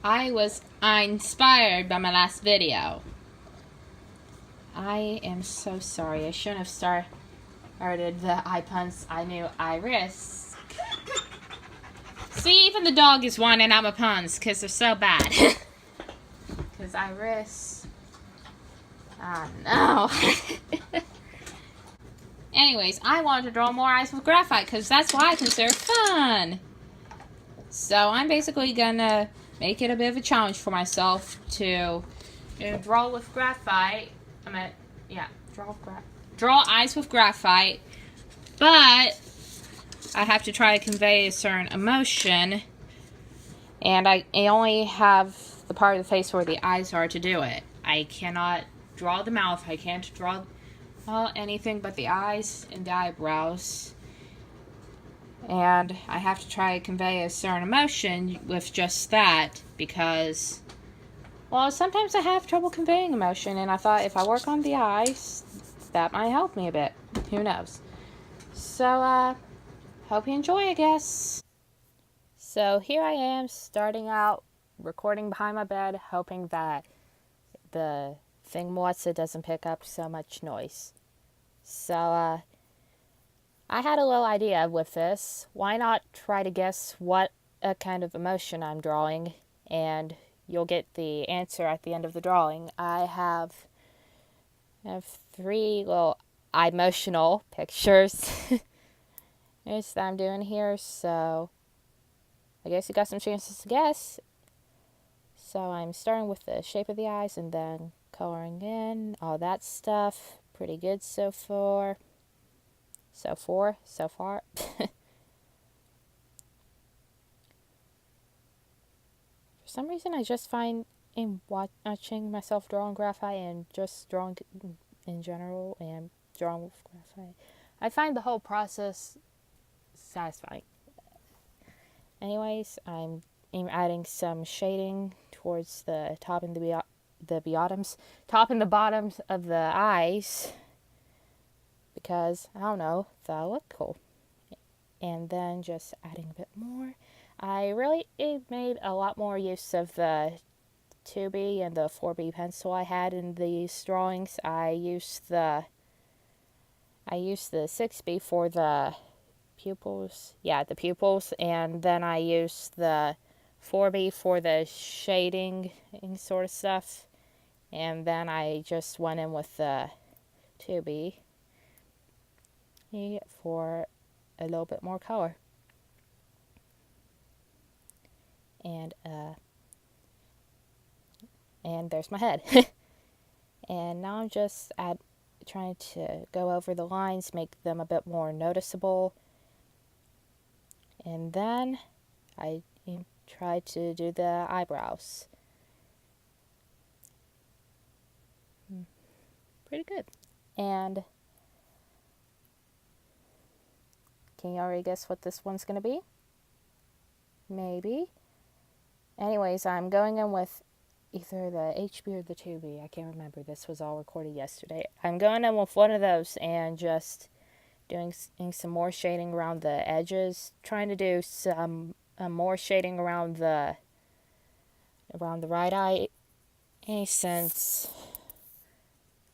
I was inspired by my last video. I am so sorry. I shouldn't have started the eye puns. I knew I risk. See, even the dog is whining out my puns because they're so bad. Because I risk. Oh no. Anyways, I wanted to draw more eyes with graphite because that's what I consider fun. So I'm basically gonna make it a bit of a challenge for myself to draw with graphite. Draw eyes with graphite, but I have to try to convey a certain emotion, and I only have the part of the face where the eyes are to do it. I cannot draw the mouth. I can't draw anything but the eyes and the eyebrows. And I have to try to convey a certain emotion with just that because, well, sometimes I have trouble conveying emotion, and I thought if I work on the eyes, that might help me a bit. Who knows? So, hope you enjoy, I guess. So here I am starting out recording behind my bed, hoping that the thing doesn't pick up so much noise. So, I had a little idea with this. Why not try to guess what kind of emotion I'm drawing, and you'll get the answer at the end of the drawing. I have 3 little emotional pictures that I'm doing here, so I guess you got some chances to guess. So I'm starting with the shape of the eyes and then coloring in, all that stuff. Pretty good so far. So far. For some reason, I just find in watching myself draw on graphite and just drawing in general and drawing with graphite, I find the whole process satisfying. Anyways, I'm adding some shading towards the top and top and the bottoms of the eyes because, I don't know, that'll look cool. And then just adding a bit more. I really made a lot more use of the 2B and the 4B pencil I had in these drawings. I used the 6B for the pupils. Yeah, the pupils. And then I used the 4B for the shading sort of stuff. And then I just went in with the 2B for a little bit more color. And there's my head. And now I'm just trying to go over the lines, make them a bit more noticeable. And then I try to do the eyebrows. Pretty good. And can you already guess what this one's going to be? Maybe. Anyways, I'm going in with either the HB or the 2B. I can't remember. This was all recorded yesterday. I'm going in with one of those and just doing some more shading around the edges. Trying to do some more shading around the right eye. Since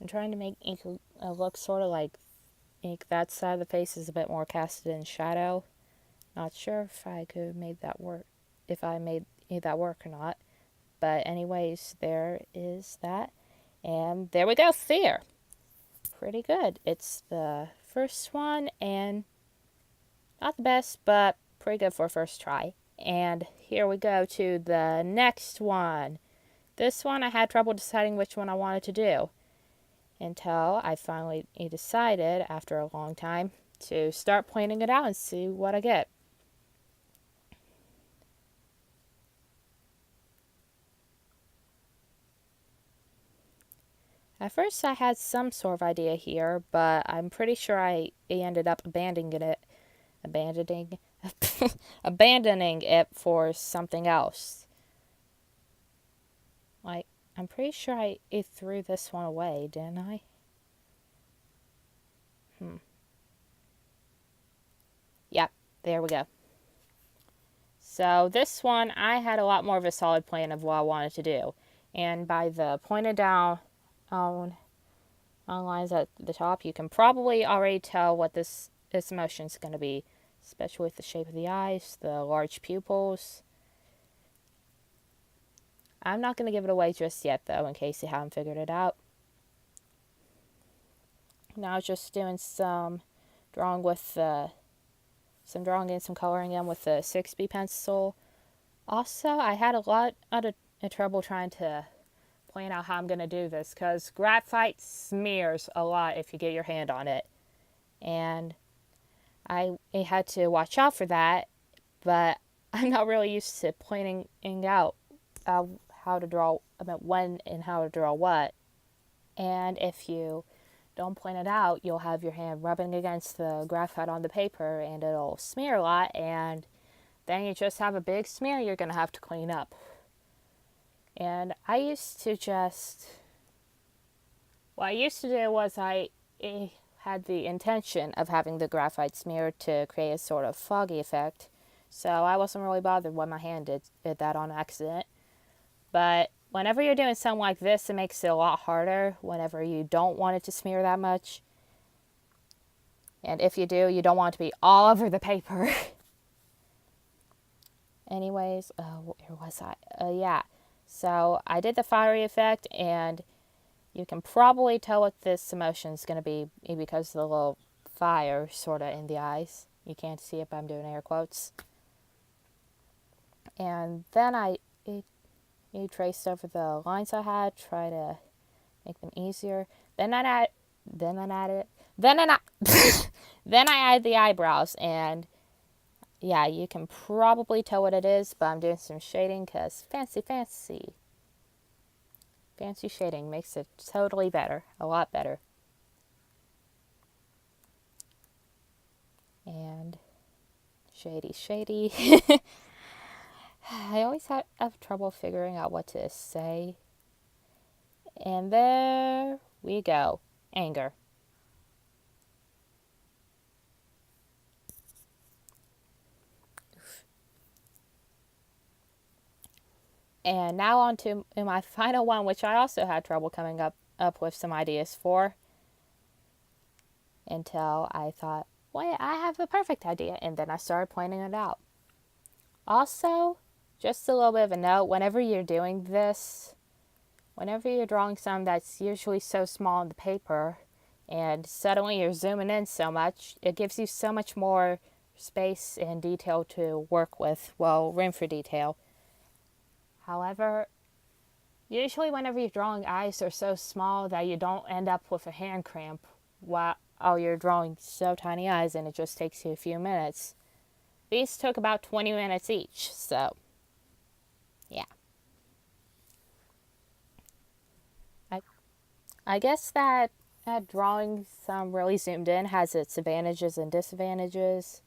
I'm trying to make ink look sort of like ink, that side of the face is a bit more casted in shadow. Not sure if I could have made that work. If I made that work or not. But anyways, there is that. And there we go, there. Pretty good. It's the first one, and not the best, but pretty good for a first try. And here we go to the next one. This one I had trouble deciding which one I wanted to do until I finally decided, after a long time, to start planning it out and see what I get. At first I had some sort of idea here, but I'm pretty sure I ended up abandoning it for something else. Like, I'm pretty sure I threw this one away, didn't I? Yep, there we go. So this one, I had a lot more of a solid plan of what I wanted to do. And by the pointed down on lines at the top, you can probably already tell what this emotion is going to be, especially with the shape of the eyes, the large pupils. I'm not going to give it away just yet, though, in case you haven't figured it out. Now just doing some drawing with some drawing and some coloring in with the 6B pencil. Also, I had a lot of trouble trying to plan out how I'm going to do this because graphite smears a lot if you get your hand on it. And I had to watch out for that, but I'm not really used to planning out how to draw, when and how to draw what. And if you don't plan it out, you'll have your hand rubbing against the graphite on the paper and it'll smear a lot, and then you just have a big smear you're going to have to clean up. And I used to what I used to do was I had the intention of having the graphite smear to create a sort of foggy effect, so I wasn't really bothered when my hand did that on accident. But whenever you're doing something like this, it makes it a lot harder whenever you don't want it to smear that much. And if you do, you don't want it to be all over the paper. Anyways, where was I? Yeah. So I did the fiery effect, and you can probably tell what this emotion is going to be because of the little fire sort of in the eyes. You can't see it, but I'm doing air quotes. And then I traced over the lines I had, try to make them easier. Then I added the eyebrows, and yeah, you can probably tell what it is, but I'm doing some shading because fancy shading makes it totally better, a lot better. And shady. I always have trouble figuring out what to say. And there we go. Anger. And now on to my final one, which I also had trouble coming up with some ideas for. Until I thought, wait, I have the perfect idea. And then I started planning it out. Also, just a little bit of a note, whenever you're doing this, whenever you're drawing something that's usually so small on the paper, and suddenly you're zooming in so much, it gives you so much more space and detail to work with, well, room for detail. However, usually whenever you're drawing eyes, they're so small that you don't end up with a hand cramp while you're drawing so tiny eyes, and it just takes you a few minutes. These took about 20 minutes each, so yeah. I guess that drawing some really zoomed in has its advantages and disadvantages.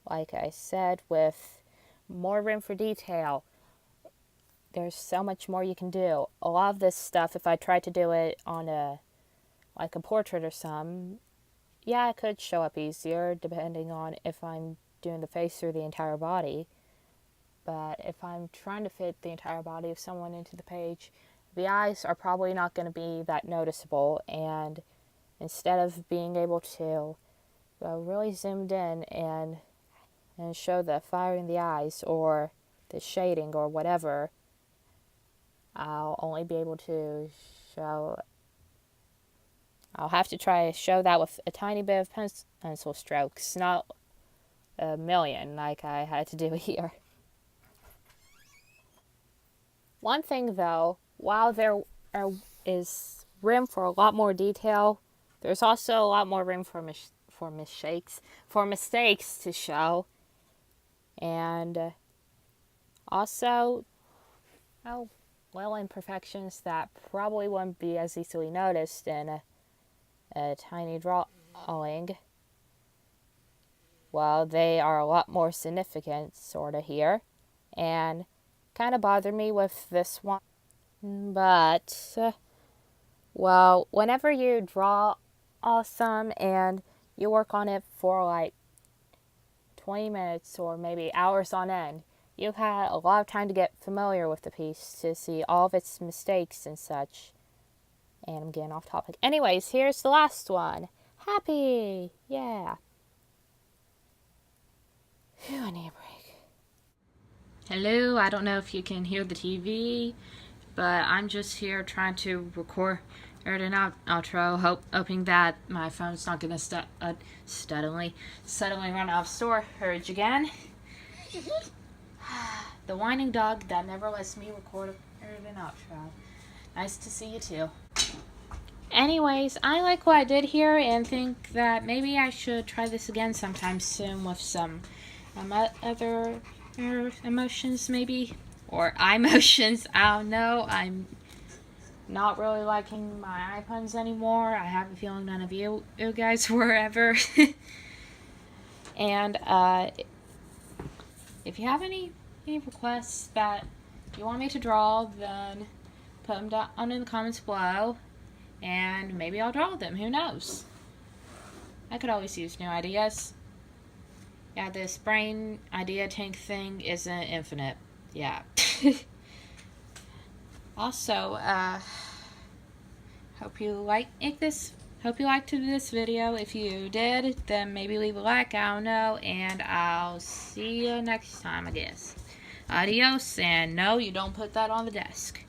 Like I said, with more room for detail, there's so much more you can do. A lot of this stuff, if I tried to do it on a portrait or something, yeah, it could show up easier depending on if I'm doing the face or the entire body. But if I'm trying to fit the entire body of someone into the page, the eyes are probably not going to be that noticeable. And instead of being able to go really zoomed in and show the fire in the eyes or the shading or whatever, I'll only be able to show... I'll have to try to show that with a tiny bit of pencil strokes, not a million like I had to do here. One thing though, while there is room for a lot more detail, there's also a lot more room for mistakes to show. And also, imperfections that probably wouldn't be as easily noticed in a tiny drawing. Well, they are a lot more significant, sort of, here, and kind of bother me with this one. But, whenever you draw awesome and you work on it for like 20 minutes or maybe hours on end, you've had a lot of time to get familiar with the piece, to see all of its mistakes and such. And I'm getting off topic. Anyways, here's the last one. Happy! Yeah. Phew, I need a break. Hello, I don't know if you can hear the TV, but I'm just here trying to record an outro, hoping that my phone's not gonna suddenly run out of storage again. The whining dog that never lets me record an outro. Nice to see you too. Anyways, I like what I did here and think that maybe I should try this again sometime soon with some other emotions maybe, or eye motions. I don't know. I'm not really liking my eye puns anymore. I have a feeling none of you guys were ever. And if you have any requests that you want me to draw, then put them down in the comments below, and maybe I'll draw them. Who knows? I could always use new ideas. Yeah, this brain idea tank thing isn't infinite. Yeah. Also, hope you liked this video. If you did, then maybe leave a like, I don't know, and I'll see you next time, I guess. Adios, and no, you don't put that on the desk.